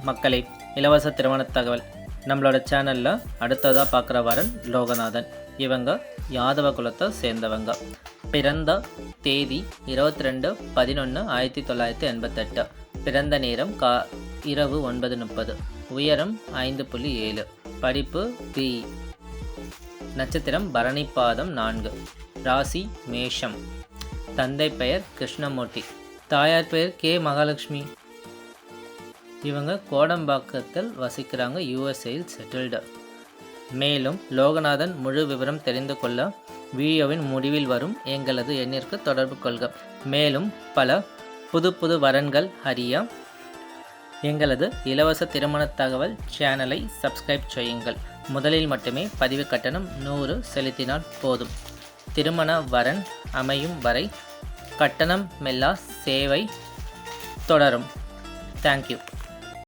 மக்களே, இலவச திருமண தகவல். நம்மளோட சேனலில் அடுத்ததாக பார்க்குற வரன் லோகநாதன். இவங்க யாதவ குலத்தை சேர்ந்தவங்க. பிறந்த தேதி 22/11/1988. பிறந்த நேரம் இரவு 9:30. உயரம் 5.7. படிப்பு BE. நட்சத்திரம் பரணி பாதம் 4. ராசி மேஷம். தந்தை பெயர் கிருஷ்ணமூர்த்தி. தாயார் பெயர் கே மகாலட்சுமி. இவங்க கோடம்பாக்கத்தில் வசிக்கிறாங்க. யூஎஸ்ஏயில் செட்டில்டு. மேலும் லோகநாதன் முழு விவரம் தெரிந்து கொள்ள வீடியோவின் முடிவில் வரும் எங்களது எண்ணிற்கு தொடர்பு கொள்க. மேலும் பல புது வரன்கள் அறிய எங்களது இலவச திருமண தகவல் சேனலை சப்ஸ்கிரைப் செய்யுங்கள். முதலில் மட்டுமே பதிவு கட்டணம் 100 செலுத்தினால் போதும். திருமண வரன் அமையும் வரை கட்டணம் மெல்லா சேவை தொடரும். தேங்க்யூ.